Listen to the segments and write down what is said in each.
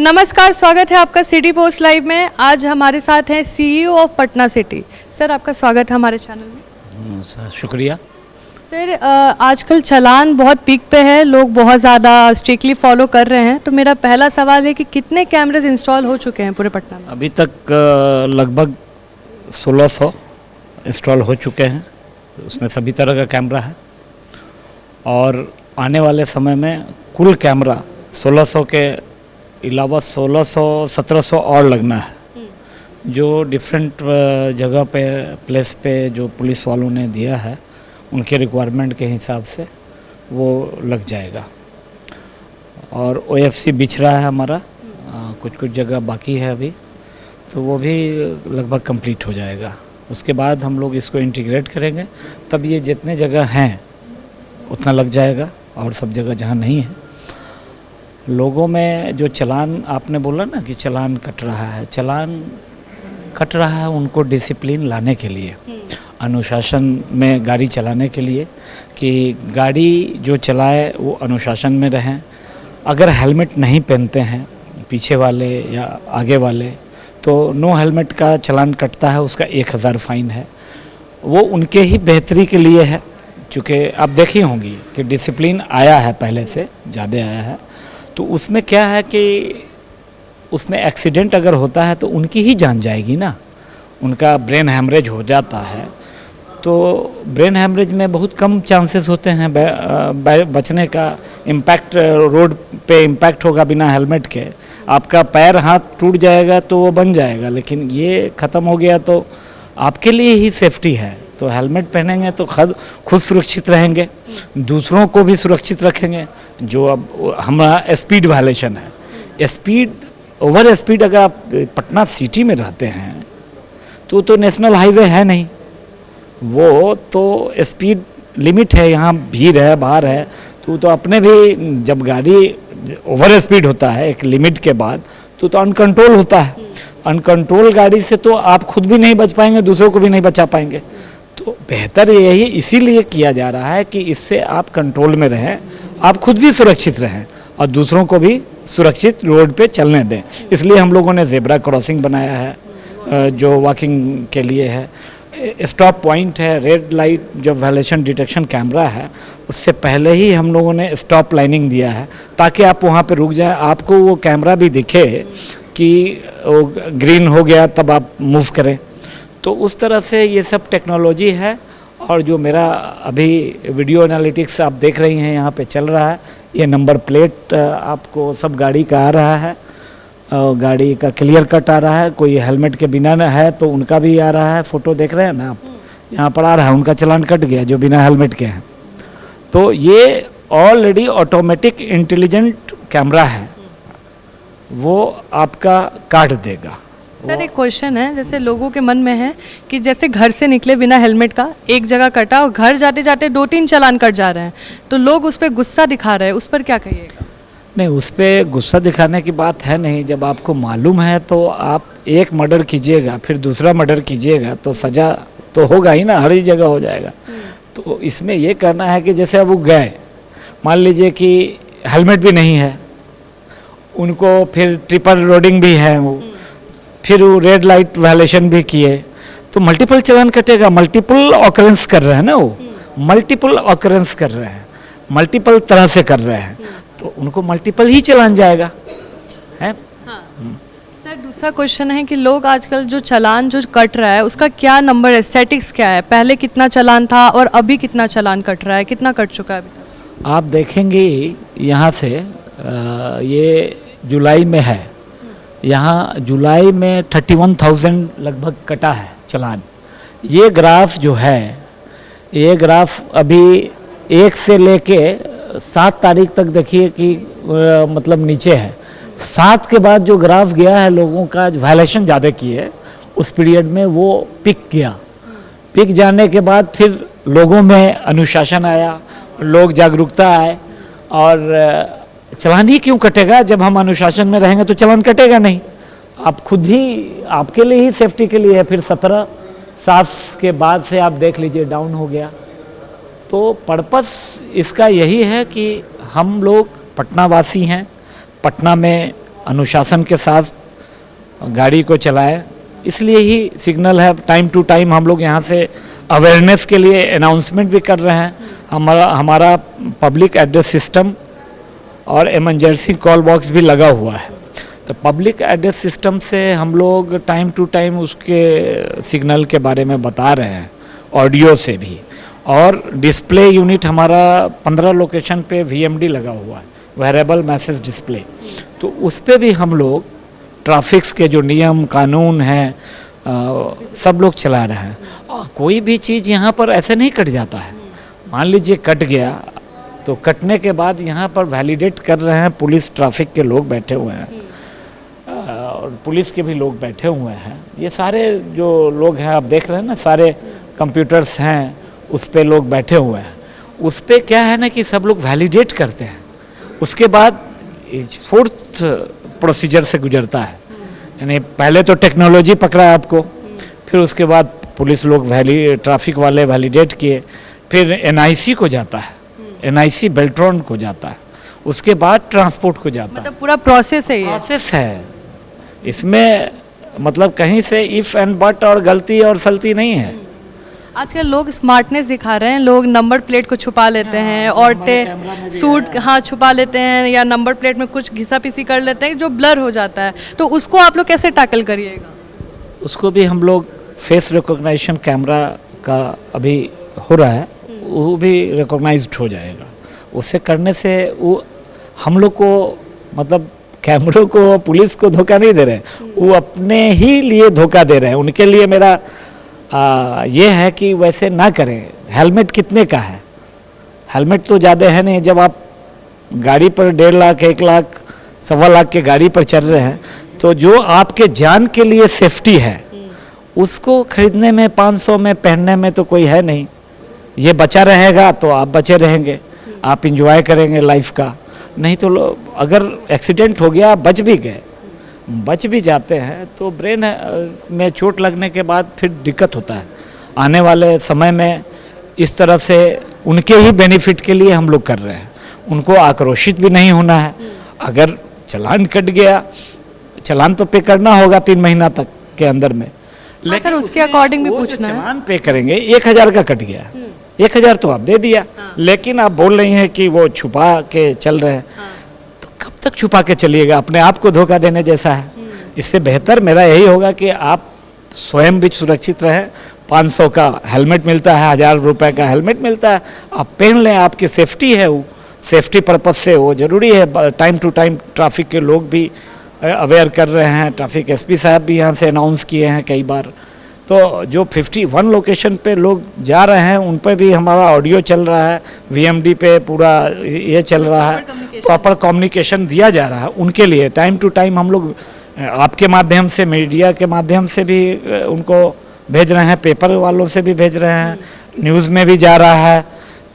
नमस्कार, स्वागत है आपका सिटी पोस्ट लाइव में। आज हमारे साथ हैं CEO of Patna city. Sir, आपका स्वागत है हमारे चैनल में। शुक्रिया। सर, आजकल चालान बहुत पीक पे है, लोग बहुत ज़्यादा स्ट्रिक्टली फॉलो कर रहे हैं, तो मेरा पहला सवाल है कि कितने कैमरेज इंस्टॉल हो चुके हैं पूरे पटना में? अभी तक लगभग 1600 इंस्टॉल हो चुके हैं। उसमें सभी तरह का कैमरा है और आने वाले समय में कुल कैमरा 1600 के अलावा 1600 1700 और लगना है, जो डिफरेंट जगह पे प्लेस पे जो पुलिस वालों ने दिया है उनके रिक्वायरमेंट के हिसाब से वो लग जाएगा। और ओएफसी बिछ रहा है हमारा, कुछ जगह बाकी है अभी, तो वो भी लगभग कंप्लीट हो जाएगा। उसके बाद हम लोग इसको इंटीग्रेट करेंगे, तब ये जितने जगह हैं उतना लग जाएगा। और सब जगह जहाँ नहीं है, लोगों में जो चालान आपने बोला ना कि चालान कट रहा है, उनको डिसिप्लिन लाने के लिए, अनुशासन में गाड़ी चलाने के लिए, कि गाड़ी जो चलाए वो अनुशासन में रहें। अगर हेलमेट नहीं पहनते हैं पीछे वाले या आगे वाले, तो नो हेलमेट का चालान कटता है, उसका 1000 फाइन है। वो उनके ही बेहतरी के लिए है, चूँकि आप देखी होंगी कि डिसिप्लिन आया है, पहले से ज़्यादा आया है। तो उसमें क्या है कि उसमें एक्सीडेंट अगर होता है तो उनकी ही जान जाएगी ना। उनका ब्रेन हैमरेज हो जाता है, तो ब्रेन हैमरेज में बहुत कम चांसेस होते हैं बचने का। इम्पैक्ट रोड पे इम्पैक्ट होगा बिना हेलमेट के, आपका पैर हाथ टूट जाएगा तो वो बन जाएगा, लेकिन ये ख़त्म हो गया तो आपके लिए ही सेफ्टी है। तो हेलमेट पहनेंगे तो खुद सुरक्षित रहेंगे, दूसरों को भी सुरक्षित रखेंगे। जो अब हमारा स्पीड वायलेशन है, ओवर स्पीड, अगर आप पटना सिटी में रहते हैं तो नेशनल हाईवे है नहीं, वो तो स्पीड लिमिट है, यहाँ भीड़ है, बाहर है, तो अपने भी जब गाड़ी ओवर स्पीड होता है एक लिमिट के बाद तो अनकंट्रोल होता है। अनकंट्रोल गाड़ी से तो आप खुद भी नहीं बच पाएंगे, दूसरों को भी नहीं बचा पाएंगे। तो बेहतर यही इसीलिए किया जा रहा है कि इससे आप कंट्रोल में रहें, आप खुद भी सुरक्षित रहें और दूसरों को भी सुरक्षित रोड पे चलने दें। इसलिए हम लोगों ने ज़ेब्रा क्रॉसिंग बनाया है, जो वॉकिंग के लिए है। स्टॉप पॉइंट है, रेड लाइट जो वायलेशन डिटेक्शन कैमरा है, उससे पहले ही हम लोगों ने स्टॉप लाइनिंग दिया है, ताकि आप वहाँ पे रुक जाएं, आपको वो कैमरा भी दिखे कि वो ग्रीन हो गया तब आप मूव करें। तो उस तरह से ये सब टेक्नोलॉजी है। और जो मेरा अभी वीडियो एनालिटिक्स आप देख रही हैं यहाँ पे चल रहा है, ये नंबर प्लेट आपको सब गाड़ी का आ रहा है, गाड़ी का क्लियर कट आ रहा है। कोई हेलमेट के बिना न है तो उनका भी आ रहा है, फ़ोटो देख रहे हैं ना आप, यहाँ पर आ रहा है, उनका चालान कट गया जो बिना हेलमेट के हैं। तो ये ऑलरेडी ऑटोमेटिक इंटेलिजेंट कैमरा है, वो आपका काट देगा। सर, एक क्वेश्चन है, जैसे लोगों के मन में है कि जैसे घर से निकले बिना हेलमेट का, एक जगह कटा और घर जाते जाते 2-3 चालान कट जा रहे हैं, तो लोग उस पर गुस्सा दिखा रहे हैं, उस पर क्या कहिएगा? नहीं, उस पर गुस्सा दिखाने की बात है नहीं। जब आपको मालूम है तो आप एक मर्डर कीजिएगा, फिर दूसरा मर्डर कीजिएगा, तो सज़ा तो होगा ही ना, हर ही जगह हो जाएगा। तो इसमें ये करना है कि जैसे अब वो गए, मान लीजिए कि हेलमेट भी नहीं है, उनको फिर ट्रिपल रोडिंग भी है, वो फिर वो रेड लाइट वायलेशन भी किए, तो मल्टीपल चालान कटेगा। मल्टीपल ऑकरेंस कर रहे हैं ना, वो मल्टीपल ऑकरेंस कर रहे हैं, मल्टीपल तरह से कर रहे हैं, तो उनको मल्टीपल ही चालान जाएगा है। हाँ। सर, दूसरा क्वेश्चन है कि लोग आजकल जो चालान जो कट रहा है उसका क्या नंबर है, स्टैटिक्स क्या है? पहले कितना चालान था और अभी कितना चालान कट रहा है, कितना कट चुका है अभी तक? आप देखेंगे यहाँ से ये जुलाई में है, यहाँ जुलाई में 31,000 लगभग कटा है चालान। ये ग्राफ जो है, ये ग्राफ अभी 1 से लेके 7 तारीख तक देखिए कि मतलब नीचे है। 7 के बाद जो ग्राफ गया है, लोगों का वायलेशन ज़्यादा किए उस पीरियड में, वो पिक गया। पिक जाने के बाद फिर लोगों में अनुशासन आया, लोग जागरूकता आए, और चालान ही क्यों कटेगा? जब हम अनुशासन में रहेंगे तो चालान कटेगा नहीं। आप खुद ही, आपके लिए ही सेफ्टी के लिए है। फिर 17 के बाद से आप देख लीजिए डाउन हो गया। तो पर्पस इसका यही है कि हम लोग पटना वासी हैं, पटना में अनुशासन के साथ गाड़ी को चलाएं। इसलिए ही सिग्नल है, टाइम टू टाइम हम लोग यहाँ से अवेयरनेस के लिए अनाउंसमेंट भी कर रहे हैं। हमारा पब्लिक एड्रेस सिस्टम और इमरजेंसी कॉल बॉक्स भी लगा हुआ है। तो पब्लिक एड्रेस सिस्टम से हम लोग टाइम टू टाइम उसके सिग्नल के बारे में बता रहे हैं, ऑडियो से भी। और डिस्प्ले यूनिट हमारा 15 लोकेशन पे VMD लगा हुआ है, वेरिएबल मैसेज डिस्प्ले। तो उस पे भी हम लोग ट्रैफिक्स के जो नियम कानून हैं सब लोग चला रहे हैं। और कोई भी चीज़ यहाँ पर ऐसे नहीं कट जाता है। मान लीजिए कट गया तो कटने के बाद यहाँ पर वैलिडेट कर रहे हैं, पुलिस ट्रैफिक के लोग बैठे हुए हैं और पुलिस के भी लोग बैठे हुए हैं। ये सारे जो लोग हैं आप देख रहे हैं ना, सारे कंप्यूटर्स हैं, उस पे लोग बैठे हुए हैं। उस पे क्या है ना कि सब लोग वैलिडेट करते हैं, उसके बाद 4th प्रोसीजर से गुजरता है। यानी पहले तो टेक्नोलॉजी पकड़ा आपको, फिर उसके बाद पुलिस लोग ट्रैफिक वाले वैलिडेट किए, फिर NIC को जाता है, NIC बेल्ट्रॉन को जाता है, उसके बाद ट्रांसपोर्ट को जाता है। मतलब पूरा प्रोसेस है ये? प्रोसेस है इसमें, मतलब कहीं से इफ एंड बट और गलती और सलती नहीं है। आजकल लोग स्मार्टनेस दिखा रहे हैं, लोग नंबर प्लेट को छुपा लेते हैं, औरतें सूट छुपा लेते हैं, या नंबर प्लेट में कुछ घिसा पिसी कर लेते हैं जो ब्लर हो जाता है। तो उसको आप लोग कैसे टैकल करिएगा? उसको भी हम लोग फेस रिकॉग्निशन कैमरा का अभी हो रहा है, वो भी रिकॉग्नाइज्ड हो जाएगा। उसे करने से वो हम लोग को, मतलब कैमरों को, पुलिस को धोखा नहीं दे रहे हैं, वो अपने ही लिए धोखा दे रहे हैं। उनके लिए मेरा ये है कि वैसे ना करें। हेलमेट कितने का है? हेलमेट तो ज़्यादा है नहीं। जब आप गाड़ी पर 1.5 लाख 1 लाख 1.25 लाख के गाड़ी पर चल रहे हैं, तो जो आपके जान के लिए सेफ्टी है उसको खरीदने में 500 में पहनने में तो कोई है नहीं। ये बचा रहेगा तो आप बचे रहेंगे, आप इंजॉय करेंगे लाइफ का। नहीं तो अगर एक्सीडेंट हो गया, बच भी जाते हैं तो ब्रेन में चोट लगने के बाद फिर दिक्कत होता है। आने वाले समय में इस तरह से उनके ही बेनिफिट के लिए हम लोग कर रहे हैं। उनको आक्रोशित भी नहीं होना है। अगर चालान कट गया, चालान तो पे करना होगा 3 महीना तक के अंदर में, लेकिन सर उसके अकॉर्डिंग भी पूछना है। चालान पे करेंगे, 1000 का कट गया, 1000 तो आप दे दिया, लेकिन आप बोल रही हैं कि वो छुपा के चल रहे हैं। तो कब तक छुपा के चलिएगा? अपने आप को धोखा देने जैसा है। इससे बेहतर मेरा यही होगा कि आप स्वयं भी सुरक्षित रहें। 500 का हेलमेट मिलता है, 1000 रुपये का हेलमेट मिलता है, आप पहन लें, आपकी सेफ्टी है, वो सेफ्टी पर्पज़ से वो ज़रूरी है। टाइम टू टाइम ट्रैफिक के लोग भी अवेयर कर रहे हैं, ट्रैफिक SP साहब भी यहाँ से अनाउंस किए हैं कई बार। तो जो 51 लोकेशन पे लोग जा रहे हैं उन पे भी हमारा ऑडियो चल रहा है, VMD पे पूरा ये चल रहा है, प्रॉपर कम्युनिकेशन दिया जा रहा है उनके लिए। टाइम टू टाइम हम लोग आपके माध्यम से, मीडिया के माध्यम से भी उनको भेज रहे हैं, पेपर वालों से भी भेज रहे हैं, न्यूज़ में भी जा रहा है,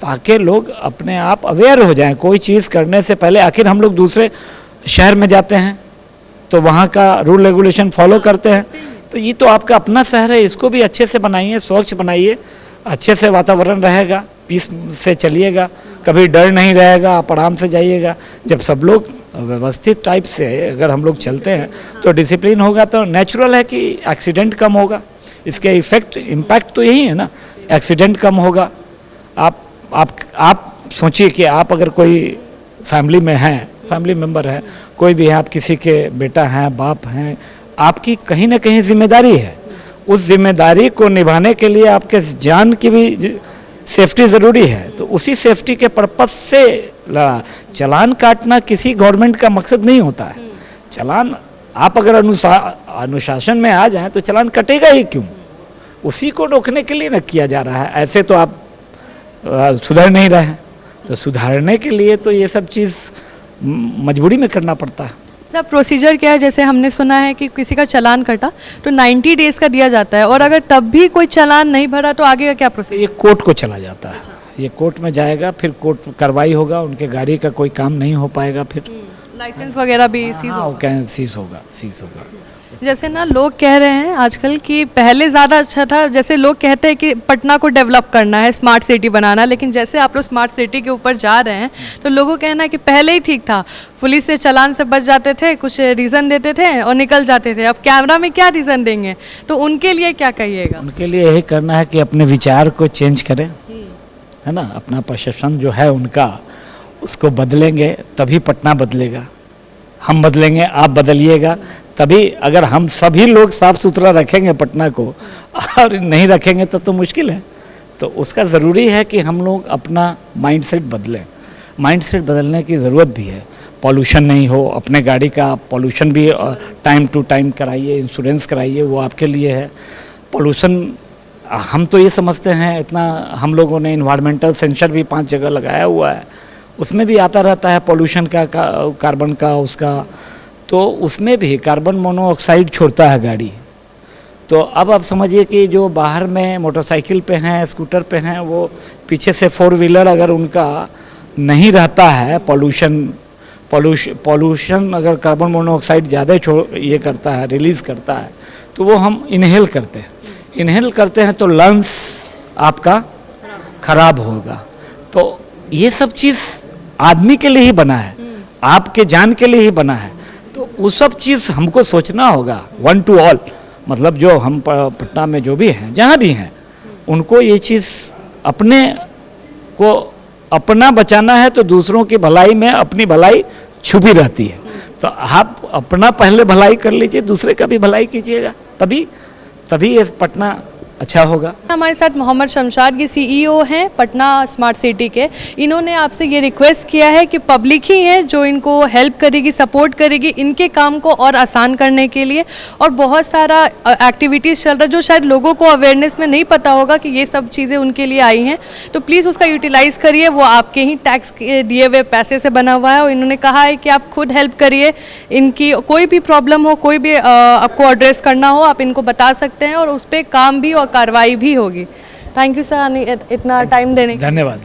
ताकि लोग अपने आप अवेयर हो जाएं। कोई चीज़ करने से पहले, आखिर हम लोग दूसरे शहर में जाते हैं तो वहाँ का रूल रेगुलेशन फॉलो करते हैं। तो ये तो आपका अपना शहर है, इसको भी अच्छे से बनाइए, स्वच्छ बनाइए, अच्छे से वातावरण रहेगा, पीस से चलिएगा, कभी डर नहीं रहेगा, आप आराम से जाइएगा। जब सब लोग व्यवस्थित टाइप से अगर हम लोग चलते हैं तो डिसिप्लिन होगा, तो नेचुरल है कि एक्सीडेंट कम होगा। इसके इम्पैक्ट तो यही है ना, एक्सीडेंट कम होगा। आप सोचिए कि आप अगर कोई फैमिली में हैं, फैमिली मेम्बर है, कोई भी है, आप किसी के बेटा हैं, बाप हैं, आपकी कहीं ना कहीं जिम्मेदारी है। उस जिम्मेदारी को निभाने के लिए आपके जान की भी सेफ्टी ज़रूरी है। तो उसी सेफ्टी के पर्पस से लड़ा। चालान काटना किसी गवर्नमेंट का मकसद नहीं होता है। चालान आप अगर अनुशासन में आ जाएं तो चालान कटेगा ही क्यों? उसी को रोकने के लिए न किया जा रहा है। ऐसे तो आप सुधर नहीं रहे हैं, तो सुधारने के लिए तो ये सब चीज़ मजबूरी में करना पड़ता है। सर प्रोसीजर क्या है? जैसे हमने सुना है कि किसी का चालान कटा तो 90 डेज़ का दिया जाता है, और अगर तब भी कोई चालान नहीं भरा तो आगे का क्या प्रोसीजर? ये कोर्ट को चला जाता है। ये कोर्ट में जाएगा, फिर कोर्ट कार्रवाई होगा, उनके गाड़ी का कोई काम नहीं हो पाएगा, फिर लाइसेंस वगैरह भी सीज सीज होगा। जैसे ना लोग कह रहे हैं आजकल कि पहले ज़्यादा अच्छा था, जैसे लोग कहते हैं कि पटना को डेवलप करना है, स्मार्ट सिटी बनाना, लेकिन जैसे आप लोग स्मार्ट सिटी के ऊपर जा रहे हैं तो लोगों का कहना है कि पहले ही ठीक था, पुलिस से चालान से बच जाते थे, कुछ रीज़न देते थे और निकल जाते थे। अब कैमरा में क्या रीज़न देंगे, तो उनके लिए क्या कहिएगा? उनके लिए यही करना है कि अपने विचार को चेंज करें, है ना, अपना प्रशासन जो है उनका उसको बदलेंगे तभी पटना बदलेगा। हम बदलेंगे, आप बदलिएगा, तभी अगर हम सभी लोग साफ़ सुथरा रखेंगे पटना को और नहीं रखेंगे तब तो मुश्किल है। तो उसका ज़रूरी है कि हम लोग अपना माइंडसेट बदलें। माइंडसेट बदलने की ज़रूरत भी है। पॉल्यूशन नहीं हो, अपने गाड़ी का पॉल्यूशन भी टाइम टू टाइम कराइए, इंश्योरेंस कराइए, वो आपके लिए है। पॉल्यूशन हम तो ये समझते हैं, इतना हम लोगों ने इन्वायरमेंटल सेंसर भी 5 जगह लगाया हुआ है, उसमें भी आता रहता है पॉल्यूशन का, कार्बन का, उसका, तो उसमें भी कार्बन मोनोऑक्साइड छोड़ता है गाड़ी। तो अब आप समझिए कि जो बाहर में मोटरसाइकिल पे हैं, स्कूटर पे हैं, वो पीछे से 4 व्हीलर अगर उनका नहीं रहता है, पॉल्यूशन अगर कार्बन मोनोऑक्साइड ज़्यादा ये करता है, रिलीज़ करता है, तो वो हम इनहेल करते हैं। इनहेल करते हैं तो लंग्स आपका खराब होगा। तो ये सब चीज़ आदमी के लिए ही बना है, आपके जान के लिए ही बना है। तो वो सब चीज़ हमको सोचना होगा, 1 to all, मतलब जो हम पटना में जो भी हैं, जहाँ भी हैं, उनको ये चीज़ अपने को अपना बचाना है। तो दूसरों की भलाई में अपनी भलाई छुपी रहती है। तो आप अपना पहले भलाई कर लीजिए, दूसरे का भी भलाई कीजिएगा, तभी ये पटना अच्छा होगा। हमारे साथ मोहम्मद शमशाद ये सीईओ हैं पटना स्मार्ट सिटी के। इन्होंने आपसे ये रिक्वेस्ट किया है कि पब्लिक ही है जो इनको हेल्प करेगी, सपोर्ट करेगी इनके काम को और आसान करने के लिए। और बहुत सारा एक्टिविटीज़ चल रहा है जो शायद लोगों को अवेयरनेस में नहीं पता होगा कि ये सब चीज़ें उनके लिए आई हैं। तो प्लीज़ उसका यूटिलाइज़ करिए, वो आपके ही टैक्स के दिए हुए पैसे से बना हुआ है। और इन्होंने कहा है कि आप खुद हेल्प करिए, इनकी कोई भी प्रॉब्लम हो, कोई भी आपको एड्रेस करना हो, आप इनको बता सकते हैं और उस पर काम भी कार्रवाई भी होगी। थैंक यू सर इतना टाइम देने के लिए। धन्यवाद।